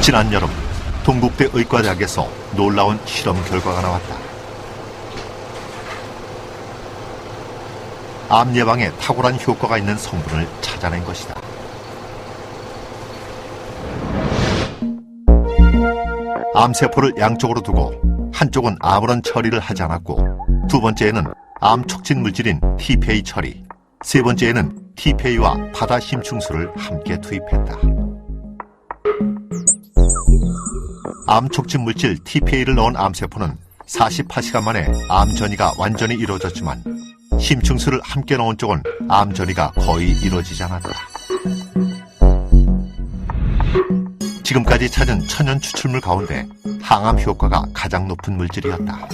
지난 여름 동국대 의과대학에서 놀라운 실험 결과가 나왔다. 암 예방에 탁월한 효과가 있는 성분을 찾아낸 것이다. 암세포를 양쪽으로 두고 한쪽은 아무런 처리를 하지 않았고, 두 번째에는 암 촉진 물질인 TPA 처리, 세 번째에는 TPA와 바다 심층수를 함께 투입했다. 암 촉진 물질 TPA를 넣은 암세포는 48시간 만에 암 전이가 완전히 이루어졌지만, 심층수를 함께 넣은 쪽은 암 전이가 거의 이루어지지 않았다. 지금까지 찾은 천연 추출물 가운데 항암 효과가 가장 높은 물질이었다.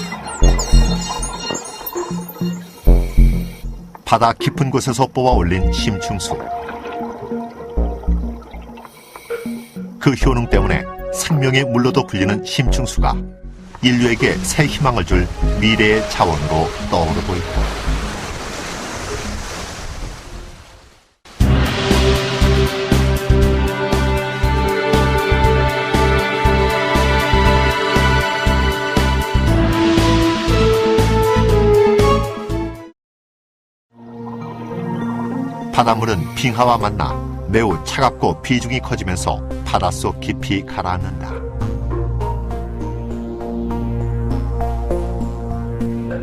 바다 깊은 곳에서 뽑아 올린 심층수. 그 효능 때문에 생명의 물로도 불리는 심층수가 인류에게 새 희망을 줄 미래의 자원으로 떠오르고 있다. 바닷물은 빙하와 만나 매우 차갑고 비중이 커지면서 바닷속 깊이 가라앉는다.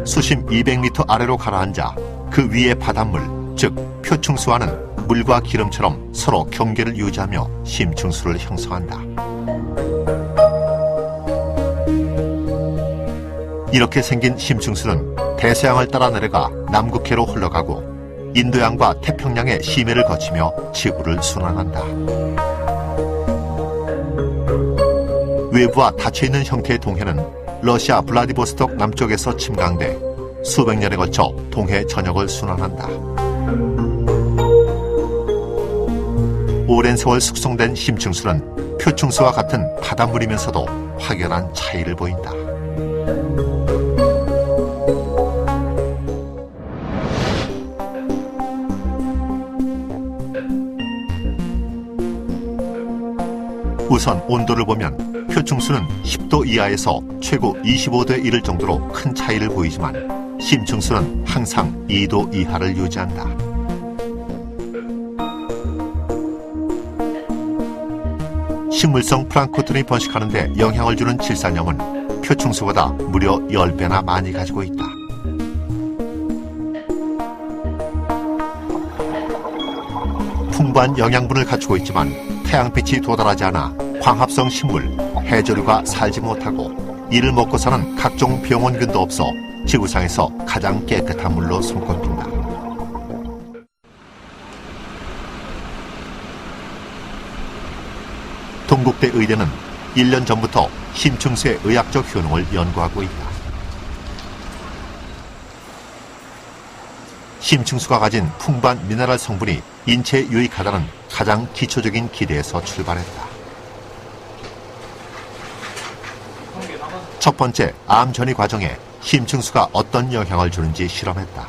수심 200m 아래로 가라앉아 그 위의 바닷물, 즉 표층수와는 물과 기름처럼 서로 경계를 유지하며 심층수를 형성한다. 이렇게 생긴 심층수는 대서양을 따라 내려가 남극해로 흘러가고 인도양과 태평양의 심해를 거치며 지구를 순환한다. 외부와 닫혀있는 형태의 동해는 러시아 블라디보스톡 남쪽에서 침강돼 수백 년에 걸쳐 동해 전역을 순환한다. 오랜 세월 숙성된 심층수는 표층수와 같은 바닷물이면서도 확연한 차이를 보인다. 우선 온도를 보면 표층수는 10도 이하에서 최고 25도에 이를 정도로 큰 차이를 보이지만, 심층수는 항상 2도 이하를 유지한다. 식물성 플랑크톤이 번식하는 데 영향을 주는 질산염은 표층수보다 무려 10배나 많이 가지고 있다. 풍부한 영양분을 갖추고 있지만 태양빛이 도달하지 않아 광합성 식물, 해조류가 살지 못하고, 이를 먹고 사는 각종 병원균도 없어 지구상에서 가장 깨끗한 물로 손꼽힌다. 동국대 의대는 1년 전부터 심층수의 의학적 효능을 연구하고 있다. 심층수가 가진 풍부한 미네랄 성분이 인체에 유익하다는 가장 기초적인 기대에서 출발했다. 첫 번째 암 전이 과정에 심층수가 어떤 영향을 주는지 실험했다.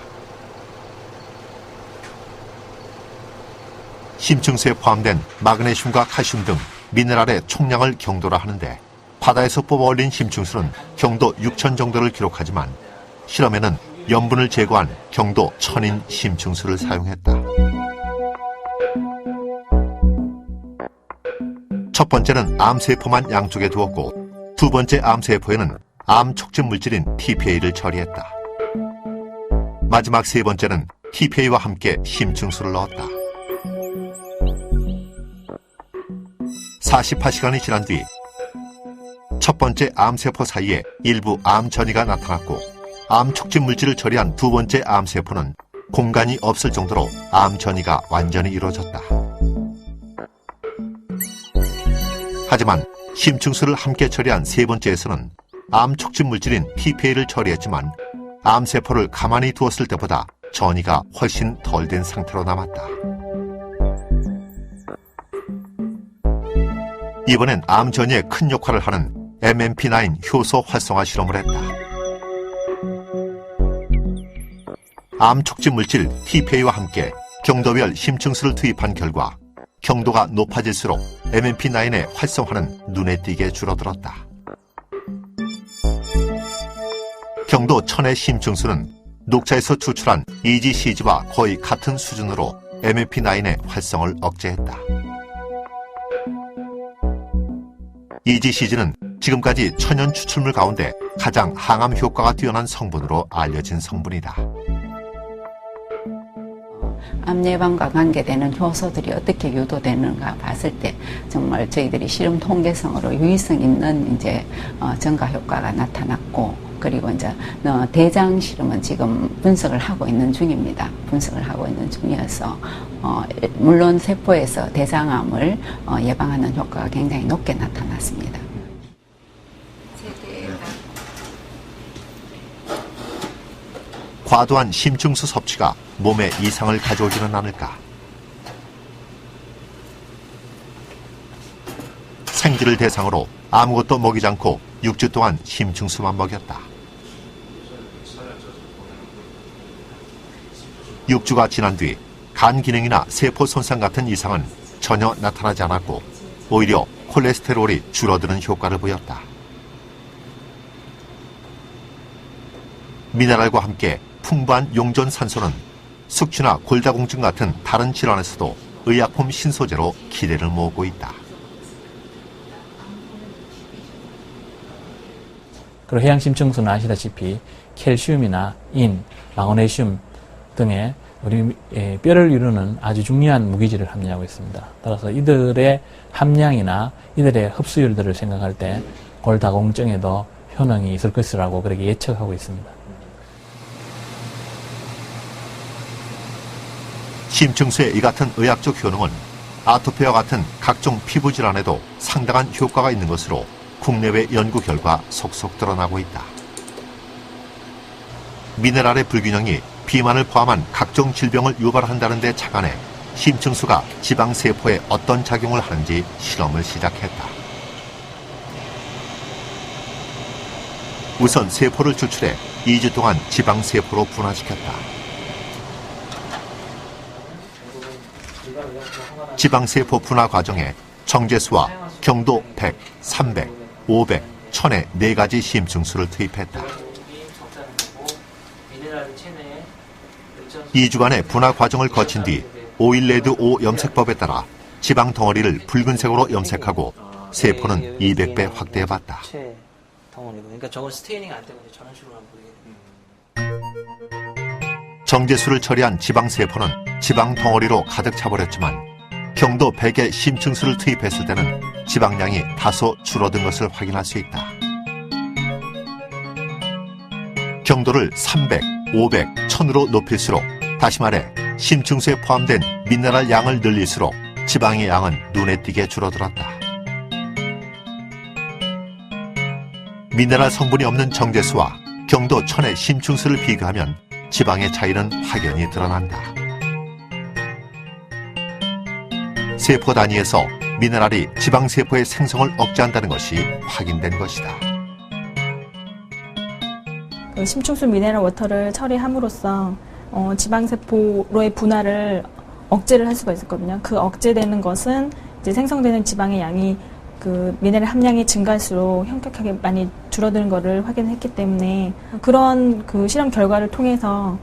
심층수에 포함된 마그네슘과 칼슘 등 미네랄의 총량을 경도라 하는데, 바다에서 뽑아 올린 심층수는 경도 6,000 정도를 기록하지만 실험에는 염분을 제거한 경도 1000인 심층수를 사용했다. 첫 번째는 암세포만 양쪽에 두었고, 두 번째 암세포에는 암 촉진 물질인 TPA를 처리했다. 마지막 세 번째는 TPA와 함께 심층수를 넣었다. 48시간이 지난 뒤 첫 번째 암세포 사이에 일부 암 전이가 나타났고, 암 촉진 물질을 처리한 두 번째 암세포는 공간이 없을 정도로 암 전이가 완전히 이루어졌다. 하지만 심층수를 함께 처리한 세 번째에서는 암 촉진 물질인 TPA를 처리했지만 암세포를 가만히 두었을 때보다 전이가 훨씬 덜 된 상태로 남았다. 이번엔 암 전이에 큰 역할을 하는 MMP9 효소 활성화 실험을 했다. 암 촉진 물질 TPA와 함께 경도별 심층수를 투입한 결과 경도가 높아질수록 MMP9의 활성화는 눈에 띄게 줄어들었다. 경도 1000의 심층수는 녹차에서 추출한 EGCG와 거의 같은 수준으로 MMP9의 활성을 억제했다. EGCG는 지금까지 천연 추출물 가운데 가장 항암 효과가 뛰어난 성분으로 알려진 성분이다. 암 예방과 관계되는 효소들이 어떻게 유도되는가 봤을 때 정말 저희들이 실험 통계성으로 유의성 있는 증가 효과가 나타났고, 그리고 이제 대장 실험은 지금 분석을 하고 있는 중입니다. 분석을 하고 있는 중이어서 물론 세포에서 대장암을 예방하는 효과가 굉장히 높게 나타났습니다. 과도한 심층수 섭취가 몸에 이상을 가져오지는 않을까? 생쥐를 대상으로 아무것도 먹이지 않고 6주 동안 심층수만 먹였다. 6주가 지난 뒤 간 기능이나 세포 손상 같은 이상은 전혀 나타나지 않았고 오히려 콜레스테롤이 줄어드는 효과를 보였다. 미네랄과 함께 풍부한 용존 산소는 숙취나 골다공증 같은 다른 질환에서도 의약품 신소재로 기대를 모으고 있다. 그리고 해양심층수는 아시다시피 캘슘이나 인, 마그네슘 등의 우리 뼈를 이루는 아주 중요한 무기질을 함유하고 있습니다. 따라서 이들의 함량이나 이들의 흡수율들을 생각할 때 골다공증에도 효능이 있을 것이라고 그렇게 예측하고 있습니다. 심층수의 이 같은 의학적 효능은 아토피와 같은 각종 피부 질환에도 상당한 효과가 있는 것으로 국내외 연구 결과 속속 드러나고 있다. 미네랄의 불균형이 비만을 포함한 각종 질병을 유발한다는 데 착안해 심층수가 지방세포에 어떤 작용을 하는지 실험을 시작했다. 우선 세포를 추출해 2주 동안 지방세포로 분화시켰다. 지방세포 분화 과정에 정제수와 경도 100, 300, 500, 1000의 4가지 심층수를 투입했다. 2주간의 분화 과정을 거친 뒤 오일레드5 염색법에 따라 지방 덩어리를 붉은색으로 염색하고 세포는 200배 확대해봤다. 그러니까 저건 스테이닝 안 때문에 저런 식으로만 보이게 됩니다. 정제수를 처리한 지방 세포는 지방 덩어리로 가득 차버렸지만 경도 100의 심층수를 투입했을 때는 지방량이 다소 줄어든 것을 확인할 수 있다. 경도를 300, 500, 1000으로 높일수록, 다시 말해 심층수에 포함된 미네랄 양을 늘릴수록 지방의 양은 눈에 띄게 줄어들었다. 미네랄 성분이 없는 정제수와 경도 1000의 심층수를 비교하면 지방의 차이는 확연히 드러난다. 세포 단위에서 미네랄이 지방세포의 생성을 억제한다는 것이 확인된 것이다. 심층수 미네랄 워터를 처리함으로써 지방세포로의 분화를 억제를 할 수가 있었거든요. 그 억제되는 것은 이제 생성되는 지방의 양이 그 미네랄 함량이 증가할수록 현격하게 많이 줄어드는 것을 확인했기 때문에 그런 그 실험 결과를 통해서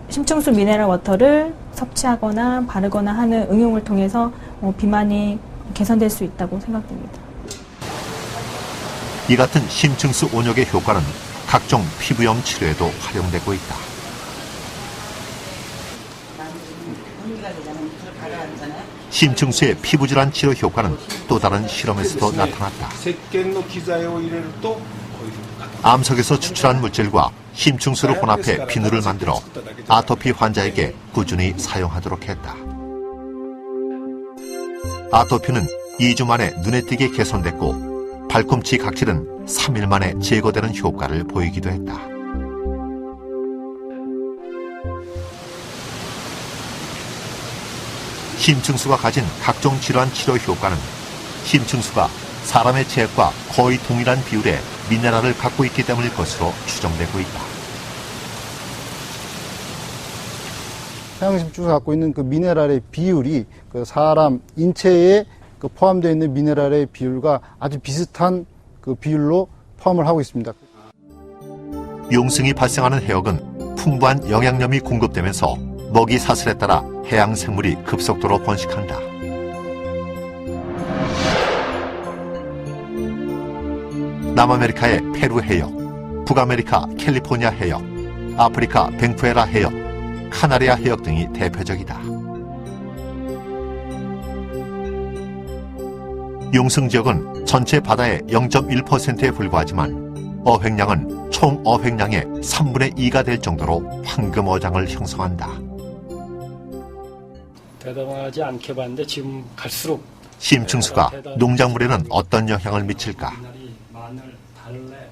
심층수 미네랄 워터를 섭취하거나 바르거나 하는 응용을 통해서 비만이 개선될 수 있다고 생각됩니다. 이 같은 심층수 온역의 효과는 각종 피부염 치료에도 활용되고 있다. 심층수의 피부질환 치료 효과는 또 다른 실험에서도 나타났다. 암석에서 추출한 물질과 심층수를 혼합해 비누를 만들어 아토피 환자에게 꾸준히 사용하도록 했다. 아토피는 2주 만에 눈에 띄게 개선됐고 발꿈치 각질은 3일 만에 제거되는 효과를 보이기도 했다. 심층수가 가진 각종 질환 치료 효과는 심층수가 사람의 체액과 거의 동일한 비율의 미네랄을 갖고 있기 때문일 것으로 추정되고 있다. 해양심층수가 갖고 있는 그 미네랄의 비율이 그 사람 인체에 그 포함되어 있는 미네랄의 비율과 아주 비슷한 그 비율로 포함을 하고 있습니다. 용승이 발생하는 해역은 풍부한 영양염이 공급되면서 먹이 사슬에 따라 해양 생물이 급속도로 번식한다. 남아메리카의 페루 해역, 북아메리카 캘리포니아 해역, 아프리카 벤쿠에라 해역, 카나리아 해역 등이 대표적이다. 용승 지역은 전체 바다의 0.1%에 불과하지만 어획량은 총 어획량의 3분의 2가 될 정도로 황금어장을 형성한다. 대담하지 않게 봤는데 지금 갈수록 심층수가 농작물에는 어떤 영향을 미칠까? 마늘, 달래,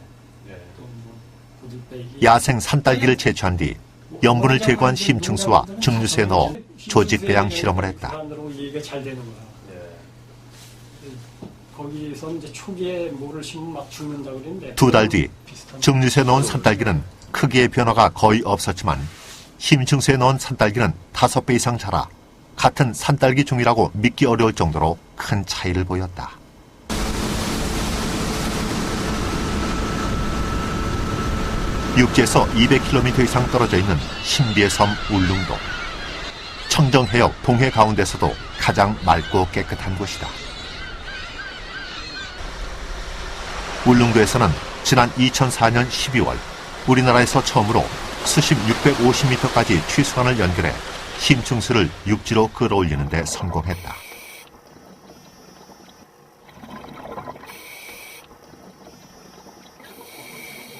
또뭐 고들빼기, 야생 산딸기를 채취한 뒤 염분을 제거한 심층수와 증류수에 넣어 조직 배양 실험을 했다. 사람들하고 이게 잘 되는 거야. 거기서 이제 초기에 뭐를 심으면 막 죽는다 그랬는데 2달 뒤 증류수에 넣은 산딸기는 크기의 변화가 거의 없었지만 심층수에 넣은 산딸기는 5배 이상 자라 같은 산딸기 종이라고 믿기 어려울 정도로 큰 차이를 보였다. 육지에서 200km 이상 떨어져 있는 신비의 섬 울릉도. 청정해역 동해 가운데서도 가장 맑고 깨끗한 곳이다. 울릉도에서는 지난 2004년 12월 우리나라에서 처음으로 수심 650m까지 취수관을 연결해 심층수를 육지로 끌어올리는 데 성공했다.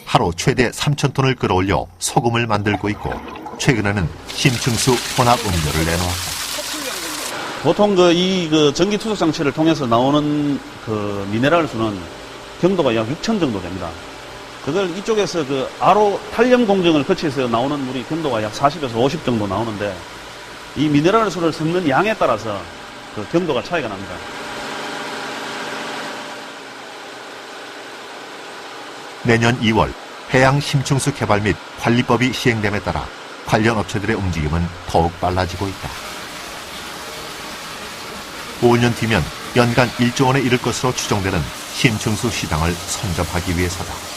하루 최대 3,000톤을 끌어올려 소금을 만들고 있고 최근에는 심층수 혼합 음료를 내놓았다. 보통 이 전기 투석 장치를 통해서 나오는 그 미네랄 수는 경도가 약 6,000 정도 됩니다. 그걸 이쪽에서 그 RO 탄력 공정을 거쳐서 나오는 물이 경도가 약 40에서 50 정도 나오는데 이 미네랄 수를 섞는 양에 따라서 그 경도가 차이가 납니다. 내년 2월 해양 심층수 개발 및 관리법이 시행됨에 따라 관련 업체들의 움직임은 더욱 빨라지고 있다. 5년 뒤면 연간 1조 원에 이를 것으로 추정되는 심층수 시장을 선점하기 위해서다.